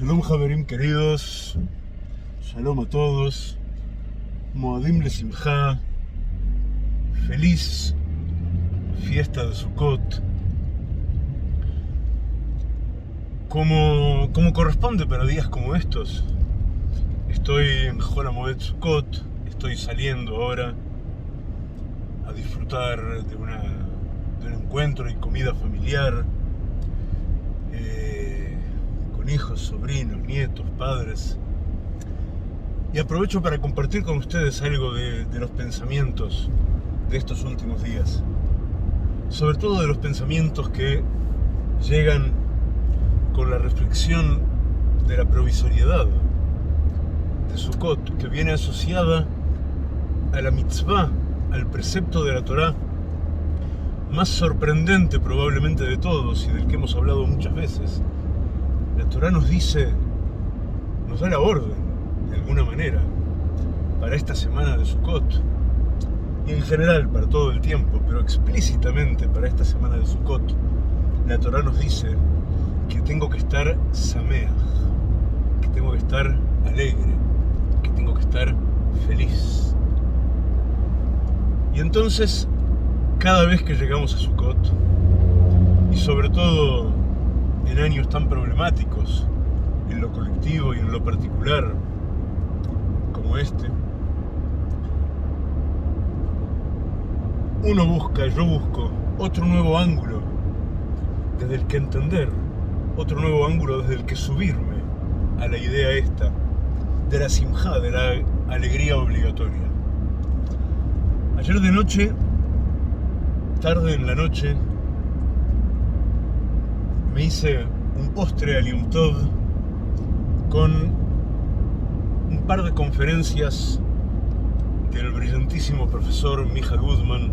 Shalom Javerim queridos, Shalom a todos, Moadim Lesimcha, feliz fiesta de Sukkot, como corresponde para días como estos. Estoy en Chol HaMoed Sukkot, estoy saliendo ahora a disfrutar de un encuentro y comida familiar, con hijos, sobrinos, nietos, padres. Y aprovecho para compartir con ustedes algo de los pensamientos de estos últimos días. Sobre todo de los pensamientos que llegan con la reflexión de la provisoriedad de Sukkot, que viene asociada a la mitzvah, al precepto de la Torá, más sorprendente probablemente de todos y del que hemos hablado muchas veces. La Torá nos dice, nos da la orden, de alguna manera, para esta semana de Sukkot, y en general para todo el tiempo, pero explícitamente para esta semana de Sukkot, la Torá nos dice que tengo que estar sameach, que tengo que estar alegre, que tengo que estar feliz. Y entonces, cada vez que llegamos a Sukkot, y sobre todo en años tan problemáticos, en lo colectivo y en lo particular, como este, yo busco otro nuevo ángulo desde el que entender, otro nuevo ángulo desde el que subirme a la idea esta, de la simjá, de la alegría obligatoria. Ayer de noche, tarde en la noche, me hice un postre al Yom Tov con un par de conferencias del brillantísimo profesor Micha Guzman.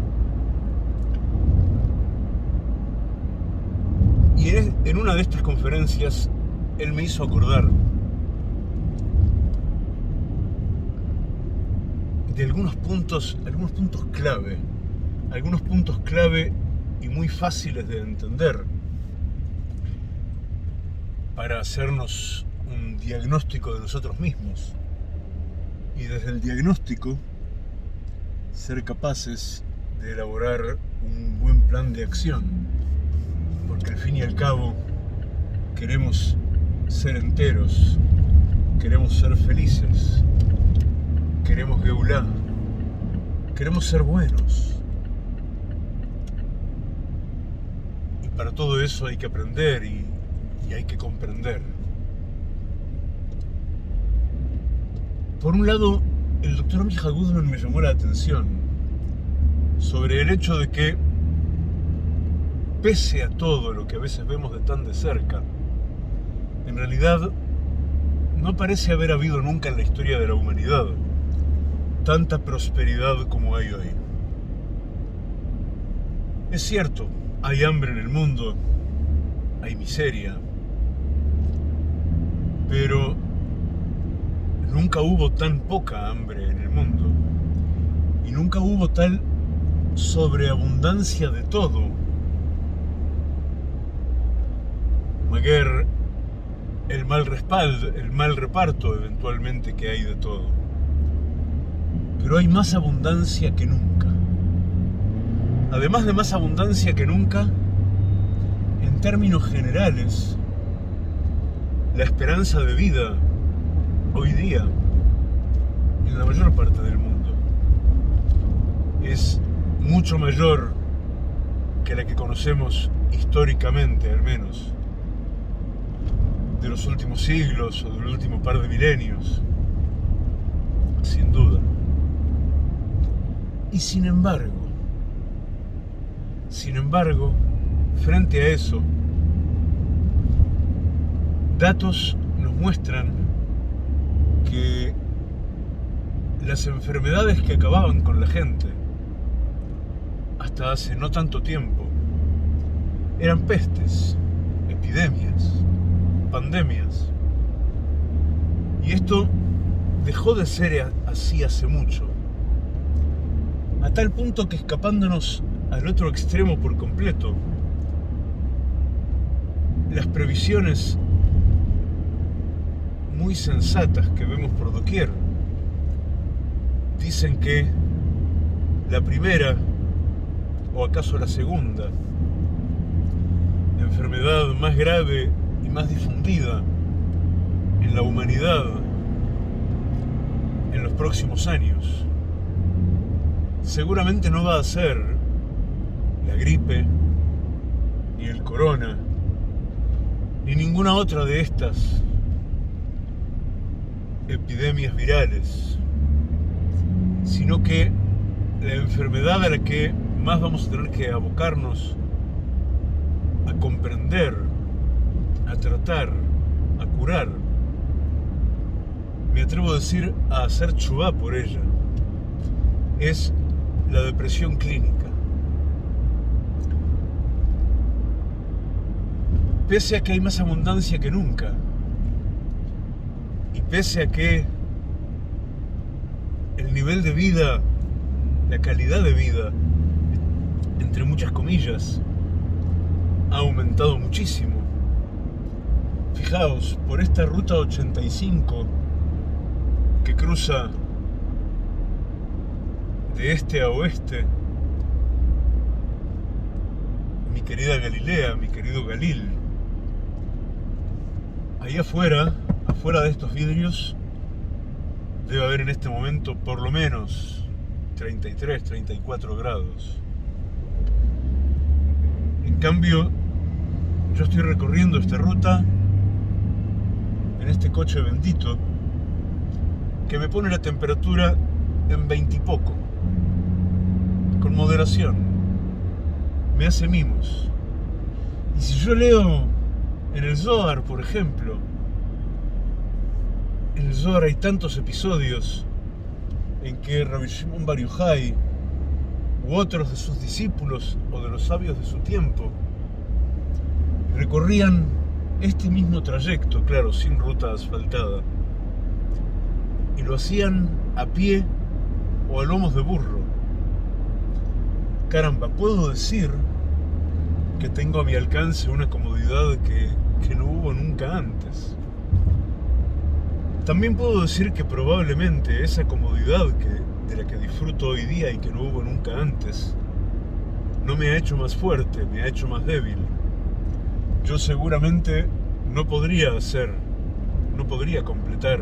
Y en una de estas conferencias él me hizo acordar de algunos puntos clave y muy fáciles de entender para hacernos un diagnóstico de nosotros mismos y desde el diagnóstico ser capaces de elaborar un buen plan de acción, porque al fin y al cabo queremos ser enteros, queremos ser felices, queremos geulá, queremos ser buenos. Y para todo eso hay que aprender y hay que comprender. Por un lado, el doctor Micha Guzman me llamó la atención sobre el hecho de que, pese a todo lo que a veces vemos de tan de cerca, en realidad no parece haber habido nunca en la historia de la humanidad tanta prosperidad como hay hoy. Es cierto, hay hambre en el mundo, hay miseria, pero nunca hubo tan poca hambre en el mundo y nunca hubo tal sobreabundancia de todo. Maguer, el mal reparto eventualmente que hay de todo. Pero hay más abundancia que nunca. Además de más abundancia que nunca, en términos generales, la esperanza de vida hoy día, en la mayor parte del mundo, es mucho mayor que la que conocemos históricamente, al menos, de los últimos siglos o del último par de milenios, sin duda. Y sin embargo, frente a eso, datos nos muestran que las enfermedades que acababan con la gente hasta hace no tanto tiempo eran pestes, epidemias, pandemias. Y esto dejó de ser así hace mucho, a tal punto que, escapándonos al otro extremo por completo, las previsiones muy sensatas que vemos por doquier. Dicen que la primera, o acaso la segunda, enfermedad más grave y más difundida en la humanidad en los próximos años, seguramente no va a ser la gripe, ni el corona, ni ninguna otra de estas epidemias virales, sino que la enfermedad a la que más vamos a tener que abocarnos a comprender, a tratar, a curar, me atrevo a decir, a hacer chubá por ella, es la depresión clínica. Pese a que hay más abundancia que nunca, y pese a que el nivel de vida, la calidad de vida, entre muchas comillas, ha aumentado muchísimo. Fijaos, por esta ruta 85 que cruza de este a oeste, mi querida Galilea, mi querido Galil, ahí afuera de estos vidrios, debe haber en este momento por lo menos 33, 34 grados. En cambio, yo estoy recorriendo esta ruta en este coche bendito que me pone la temperatura en 20 y poco, con moderación, me hace mimos. Y si yo leo en el Zohar, por ejemplo, en el Zohar hay tantos episodios en que Rabbi Shimon Bar Yochai u otros de sus discípulos o de los sabios de su tiempo recorrían este mismo trayecto, claro, sin ruta asfaltada, y lo hacían a pie o a lomos de burro. Caramba, puedo decir que tengo a mi alcance una comodidad que no hubo nunca antes. También puedo decir que probablemente esa comodidad de la que disfruto hoy día y que no hubo nunca antes, no me ha hecho más fuerte, me ha hecho más débil. Yo seguramente no podría completar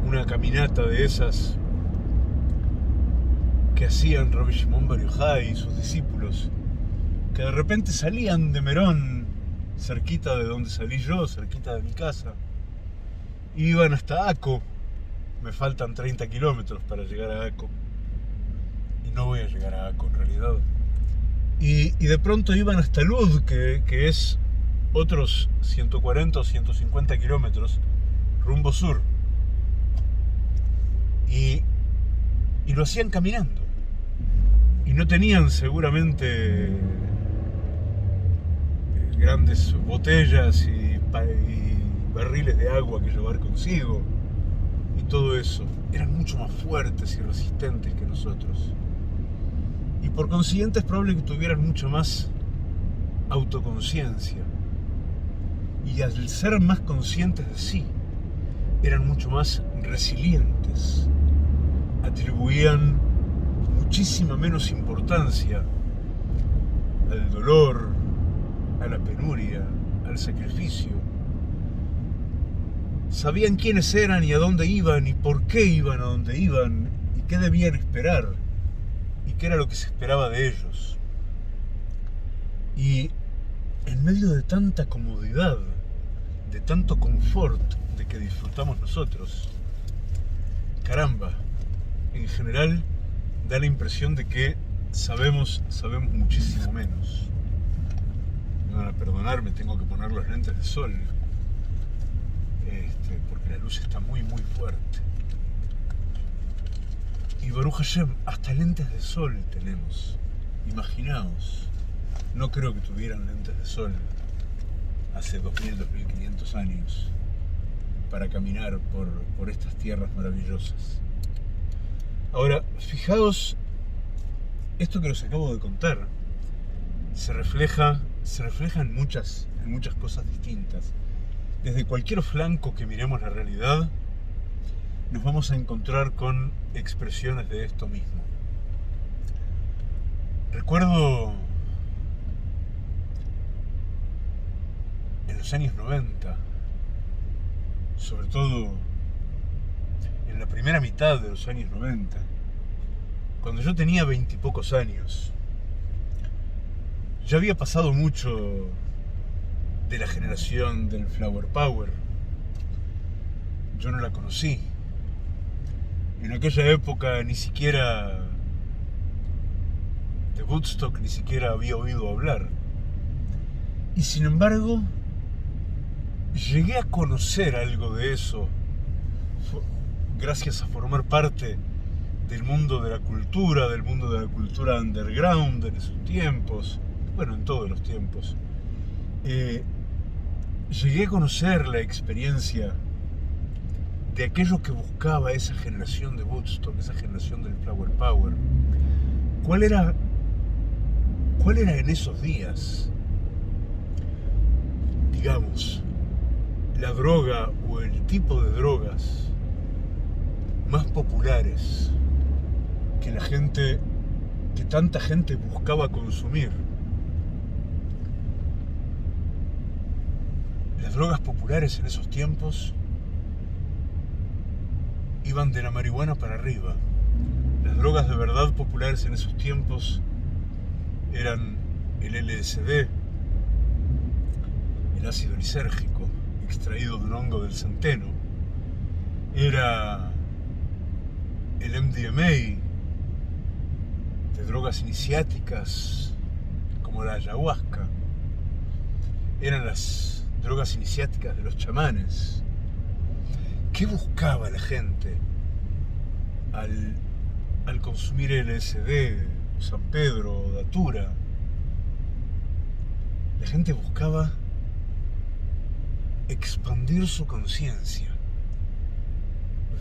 una caminata de esas que hacían Rabbi Shimon Bar Yochai y sus discípulos, que de repente salían de Merón, cerquita de donde salí yo, cerquita de mi casa, y iban hasta Aco. Me faltan 30 kilómetros para llegar a Aco, y no voy a llegar a Aco en realidad. Y de pronto iban hasta Lud, que es otros 140 o 150 kilómetros rumbo sur, y lo hacían caminando, y no tenían seguramente grandes botellas y barriles de agua que llevar consigo y todo eso. Eran mucho más fuertes y resistentes que nosotros, y por consiguiente es probable que tuvieran mucho más autoconciencia, y al ser más conscientes de sí, eran mucho más resilientes, atribuían muchísima menos importancia al dolor, a la penuria, al sacrificio. Sabían quiénes eran y a dónde iban y por qué iban a dónde iban y qué debían esperar y qué era lo que se esperaba de ellos. Y en medio de tanta comodidad, de tanto confort de que disfrutamos nosotros, caramba, en general da la impresión de que sabemos muchísimo menos. Me van a perdonar, me tengo que poner los lentes de sol, porque la luz está muy muy fuerte. Y Baruch Hashem, hasta lentes de sol tenemos. Imaginaos, no creo que tuvieran lentes de sol hace 2000, 2500 años para caminar por estas tierras maravillosas. Ahora, fijaos, esto que os acabo de contar se refleja en muchas cosas distintas. Desde cualquier flanco que miremos la realidad, nos vamos a encontrar con expresiones de esto mismo. Recuerdo en los años 90, sobre todo en la primera mitad de los años 90, cuando yo tenía 20 y pocos años, ya había pasado mucho de la generación del Flower Power. Yo no la conocí. En aquella época ni siquiera de Woodstock ni siquiera había oído hablar. Y sin embargo, llegué a conocer algo de eso gracias a formar parte del mundo de la cultura underground en esos tiempos, bueno, en todos los tiempos. Llegué a conocer la experiencia de aquello que buscaba esa generación de Woodstock, esa generación del Flower Power. ¿Cuál era en esos días, digamos, la droga o el tipo de drogas más populares que tanta gente buscaba consumir? Las drogas populares en esos tiempos iban de la marihuana para arriba. Las drogas de verdad populares en esos tiempos eran el LSD, el ácido lisérgico extraído de un hongo del centeno, era el MDMA, de drogas iniciáticas como la ayahuasca, eran las drogas iniciáticas de los chamanes. ¿Qué buscaba la gente al consumir LSD, o San Pedro, o Datura? La gente buscaba expandir su conciencia,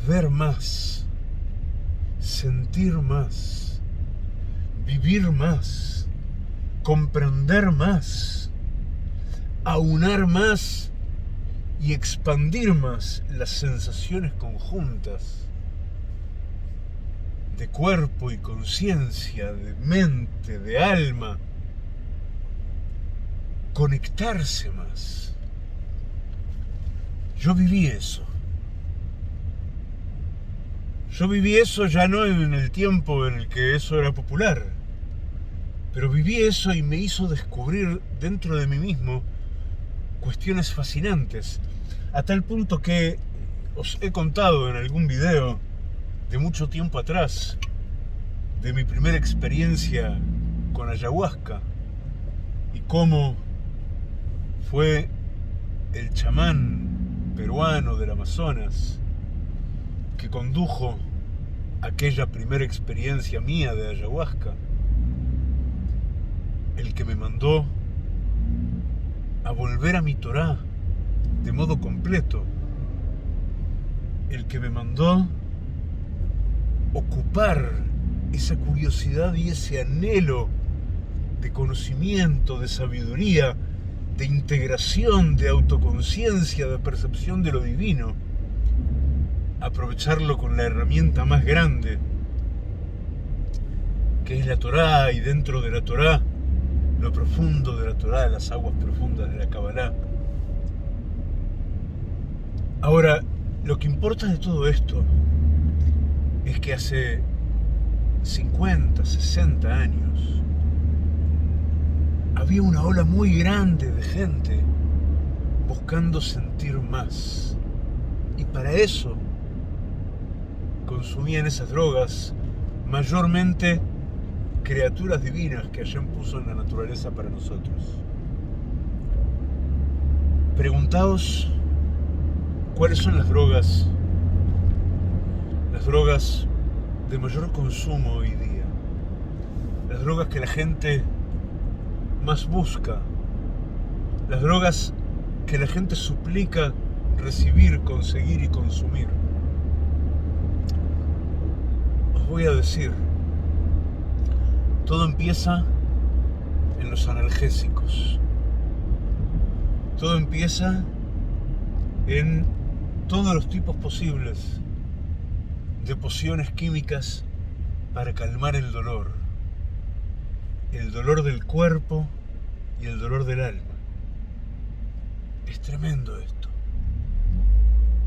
ver más, sentir más, vivir más, comprender más, aunar más y expandir más las sensaciones conjuntas de cuerpo y conciencia, de mente, de alma, conectarse más. Yo viví eso. Yo viví eso ya no en el tiempo en el que eso era popular, pero viví eso y me hizo descubrir dentro de mí mismo cuestiones fascinantes, a tal punto que os he contado en algún video de mucho tiempo atrás de mi primera experiencia con ayahuasca y cómo fue el chamán peruano del Amazonas que condujo aquella primera experiencia mía de ayahuasca, el que me mandó a volver a mi Torá de modo completo, el que me mandó ocupar esa curiosidad y ese anhelo de conocimiento, de sabiduría, de integración, de autoconciencia, de percepción de lo divino, aprovecharlo con la herramienta más grande, que es la Torá, y dentro de la Torá, lo profundo de la Torá, las aguas profundas de la Kabbalah. Ahora, lo que importa de todo esto es que hace 50, 60 años había una ola muy grande de gente buscando sentir más, y para eso consumían esas drogas mayormente criaturas divinas que Hashem puso en la naturaleza para nosotros. Preguntaos cuáles son las drogas de mayor consumo hoy día, las drogas que la gente más busca, las drogas que la gente suplica recibir, conseguir y consumir. Os voy a decir, todo empieza en los analgésicos. Todo empieza en todos los tipos posibles de pociones químicas para calmar el dolor del cuerpo y el dolor del alma. Es tremendo esto.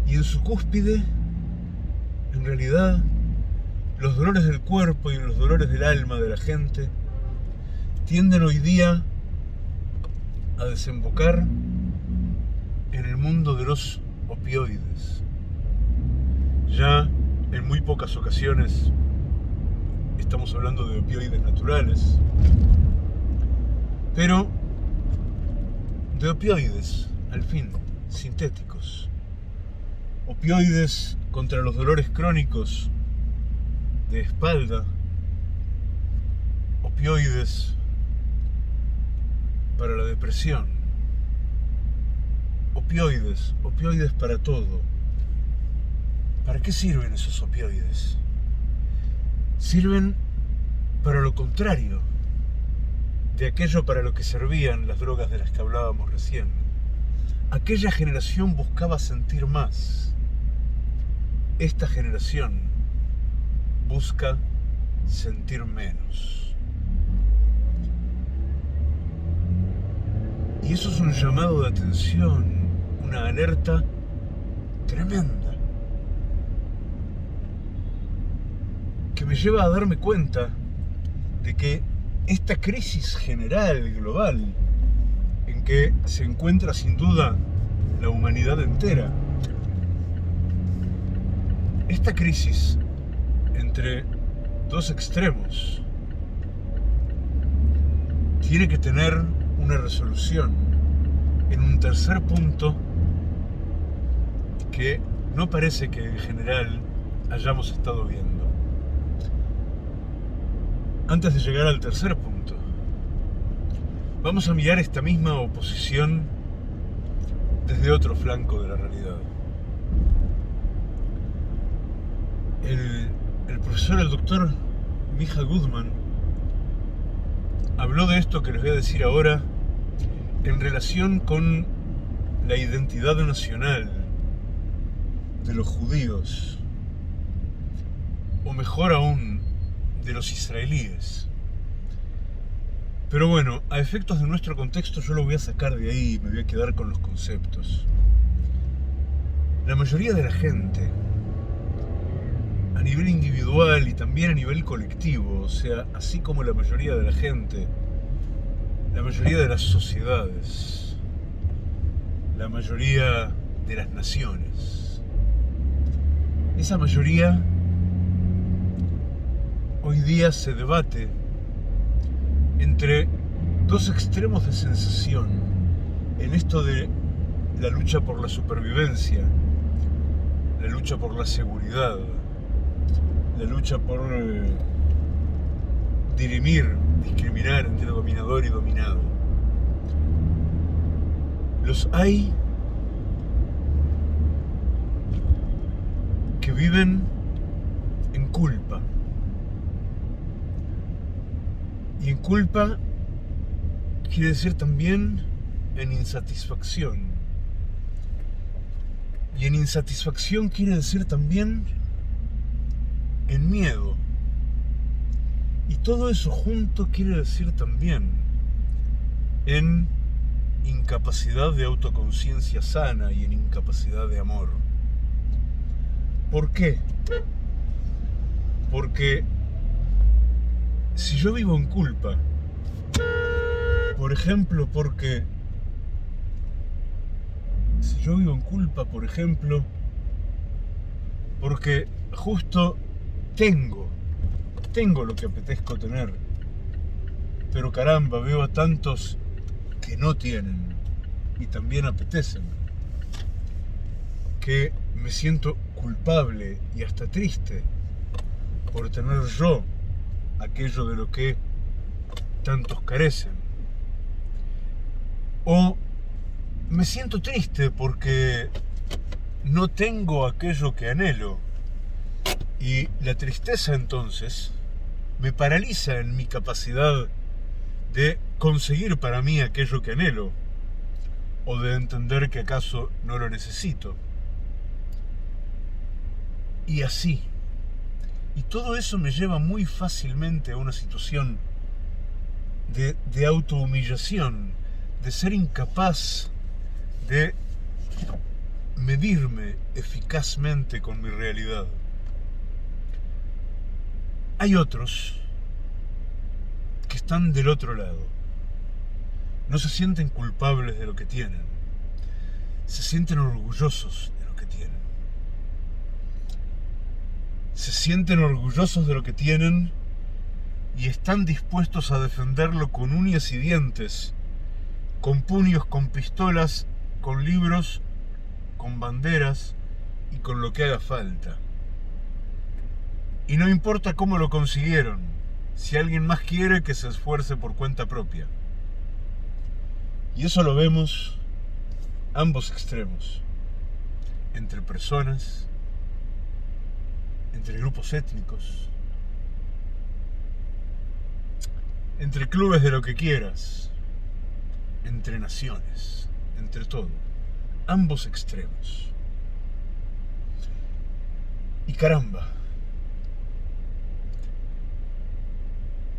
Y en su cúspide, en realidad, los dolores del cuerpo y los dolores del alma de la gente tienden hoy día a desembocar en el mundo de los opioides. Ya en muy pocas ocasiones estamos hablando de opioides naturales, pero de opioides, al fin, sintéticos. Opioides contra los dolores crónicos de espalda, opioides para la depresión, opioides para todo. ¿Para qué sirven esos opioides? Sirven para lo contrario de aquello para lo que servían las drogas de las que hablábamos recién. Aquella generación buscaba sentir más. Esta generación busca sentir menos. Y eso es un llamado de atención, una alerta tremenda, que me lleva a darme cuenta de que esta crisis general, global, en que se encuentra sin duda la humanidad entera, esta crisis entre dos extremos tiene que tener una resolución en un tercer punto que no parece que en general hayamos estado viendo. Antes de llegar al tercer punto, vamos a mirar esta misma oposición desde otro flanco de la realidad. El profesor, el doctor Mija Goodman, habló de esto que les voy a decir ahora en relación con la identidad nacional de los judíos, o mejor aún, de los israelíes. Pero bueno, a efectos de nuestro contexto yo lo voy a sacar de ahí y me voy a quedar con los conceptos. La mayoría de la gente, a nivel individual y también a nivel colectivo, o sea, así como la mayoría de la gente, la mayoría de las sociedades, la mayoría de las naciones, esa mayoría hoy día se debate entre dos extremos de sensación en esto de la lucha por la supervivencia, la lucha por la seguridad, la lucha por discriminar entre dominador y dominado. Los hay que viven en culpa. Y en culpa quiere decir también en insatisfacción. Y en insatisfacción quiere decir también en miedo. Y todo eso junto quiere decir también en incapacidad de autoconciencia sana y en incapacidad de amor. ¿Por qué? Porque si yo vivo en culpa, por ejemplo, porque justo tengo lo que apetezco tener, pero caramba, veo a tantos que no tienen y también apetecen, que me siento culpable y hasta triste por tener yo aquello de lo que tantos carecen. O me siento triste porque no tengo aquello que anhelo. Y la tristeza entonces me paraliza en mi capacidad de conseguir para mí aquello que anhelo. o de entender que acaso no lo necesito. Y así. Y todo eso me lleva muy fácilmente a una situación de autohumillación, de ser incapaz de medirme eficazmente con mi realidad. Hay otros que están del otro lado. No se sienten culpables de lo que tienen. Se sienten orgullosos de lo que tienen. Se sienten orgullosos de lo que tienen y están dispuestos a defenderlo con uñas y dientes, con puños, con pistolas, con libros, con banderas y con lo que haga falta. Y no importa cómo lo consiguieron, si alguien más quiere, que se esfuerce por cuenta propia. Y eso lo vemos ambos extremos, entre personas, entre grupos étnicos, entre clubes de lo que quieras, entre naciones, entre todo, ambos extremos. Y caramba,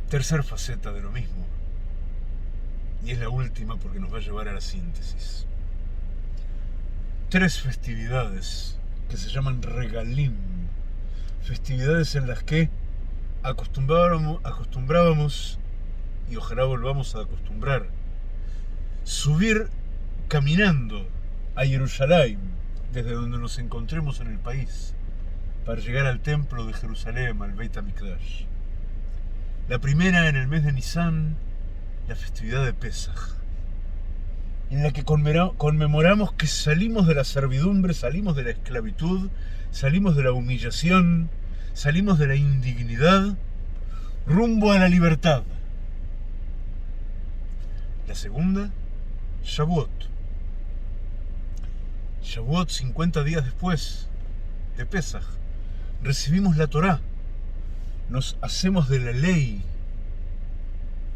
tercer faceta de lo mismo, y es la última porque nos va a llevar a la síntesis. 3 festividades que se llaman regalim, festividades en las que acostumbrábamos, y ojalá volvamos a acostumbrar, subir caminando a Jerusalén, desde donde nos encontremos en el país, para llegar al templo de Jerusalén, al Beit HaMikdash. La primera en el mes de Nisan, la festividad de Pesaj, en la que conmemoramos que salimos de la servidumbre, salimos de la esclavitud, salimos de la humillación, salimos de la indignidad, rumbo a la libertad. La segunda, Shavuot. Shavuot, 50 días después de Pesaj, recibimos la Torá, nos hacemos de la ley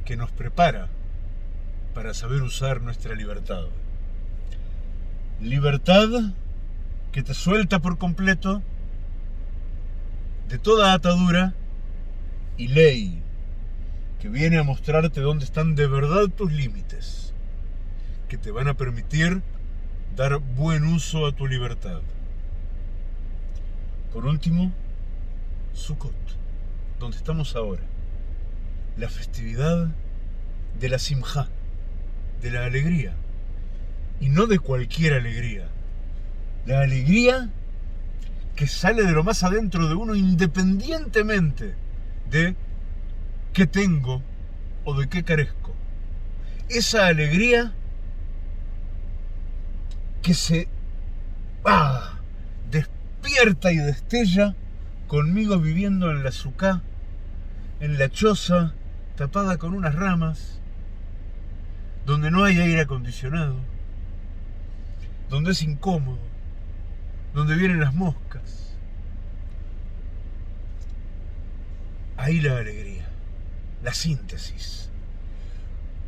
que nos prepara para saber usar nuestra libertad. Libertad que te suelta por completo de toda atadura, y ley que viene a mostrarte dónde están de verdad tus límites, que te van a permitir dar buen uso a tu libertad. Por último, Sukkot, donde estamos ahora, la festividad de la simjá, de la alegría, y no de cualquier alegría, la alegría que sale de lo más adentro de uno, independientemente de qué tengo o de qué carezco. Esa alegría que se despierta y destella conmigo viviendo en la suká, en la choza tapada con unas ramas, donde no hay aire acondicionado, donde es incómodo, donde vienen las moscas. Ahí la alegría, la síntesis.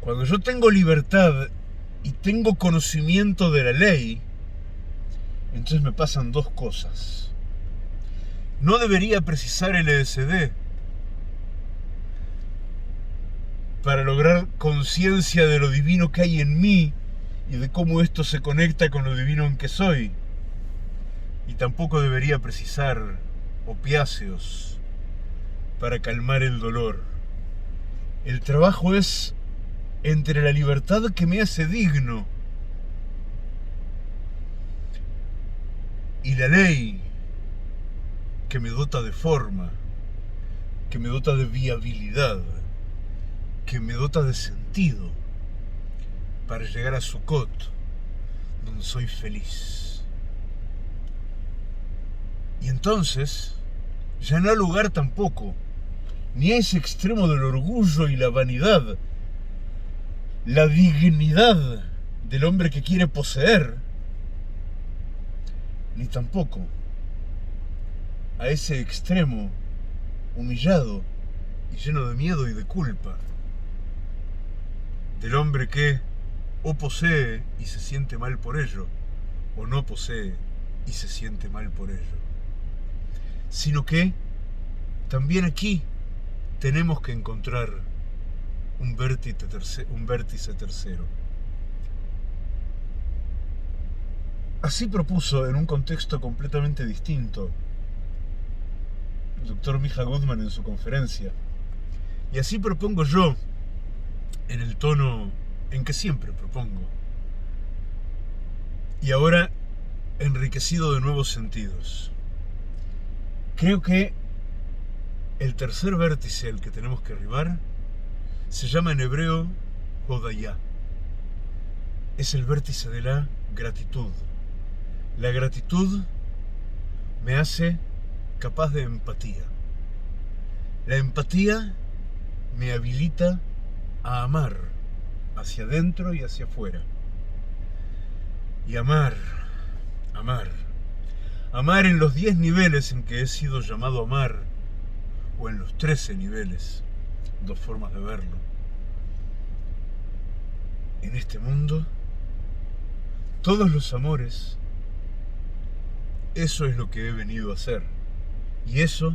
Cuando yo tengo libertad y tengo conocimiento de la ley, entonces me pasan 2 cosas. No debería precisar LSD para lograr conciencia de lo divino que hay en mí y de cómo esto se conecta con lo divino en que soy. Y tampoco debería precisar opiáceos para calmar el dolor. El trabajo es entre la libertad que me hace digno y la ley que me dota de forma, que me dota de viabilidad, que me dota de sentido para llegar a Sukkot, donde soy feliz. Y entonces ya no hay lugar tampoco ni a ese extremo del orgullo y la vanidad, la dignidad del hombre que quiere poseer, ni tampoco a ese extremo humillado y lleno de miedo y de culpa del hombre que o posee y se siente mal por ello, o no posee y se siente mal por ello, sino que también aquí tenemos que encontrar un vértice tercero. Así propuso en un contexto completamente distinto el doctor Mija Goodman en su conferencia. Y así propongo yo, en el tono en que siempre propongo. Y ahora enriquecido de nuevos sentidos. Creo que el tercer vértice al que tenemos que arribar se llama en hebreo Hodayá. Es el vértice de la gratitud. La gratitud me hace capaz de empatía. La empatía me habilita a amar hacia adentro y hacia afuera. Y amar en los 10 niveles en que he sido llamado a amar, o en los 13 niveles, 2 formas de verlo. En este mundo, todos los amores, eso es lo que he venido a hacer. Y eso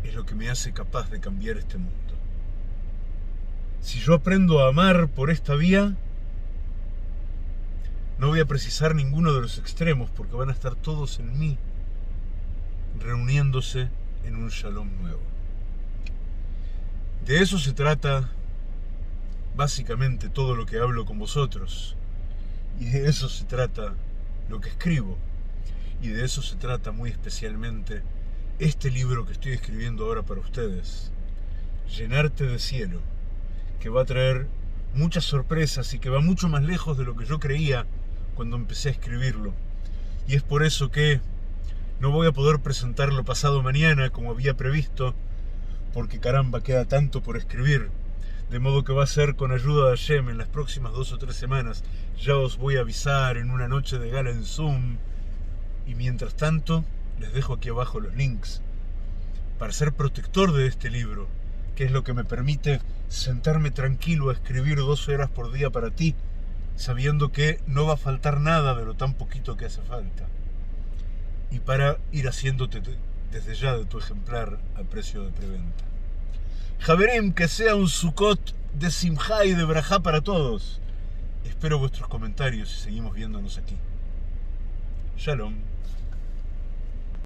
es lo que me hace capaz de cambiar este mundo. Si yo aprendo a amar por esta vía, no voy a precisar ninguno de los extremos, porque van a estar todos en mí, reuniéndose en un shalom nuevo. De eso se trata básicamente todo lo que hablo con vosotros, y de eso se trata lo que escribo, y de eso se trata muy especialmente este libro que estoy escribiendo ahora para ustedes, Llenarte de Cielo, que va a traer muchas sorpresas y que va mucho más lejos de lo que yo creía cuando empecé a escribirlo. Y es por eso que no voy a poder presentarlo pasado mañana como había previsto, porque caramba, queda tanto por escribir. De modo que va a ser con ayuda de Hashem en las próximas 2 o 3 semanas. Ya os voy a avisar en una noche de gala en Zoom. Y mientras tanto, les dejo aquí abajo los links para ser protector de este libro, que es lo que me permite sentarme tranquilo a escribir 12 horas por día para ti, sabiendo que no va a faltar nada de lo tan poquito que hace falta. Y para ir haciéndote desde ya de tu ejemplar a precio de preventa. Javerim, que sea un Sukkot de Simjá y de Brajá para todos. Espero vuestros comentarios y seguimos viéndonos aquí. Shalom.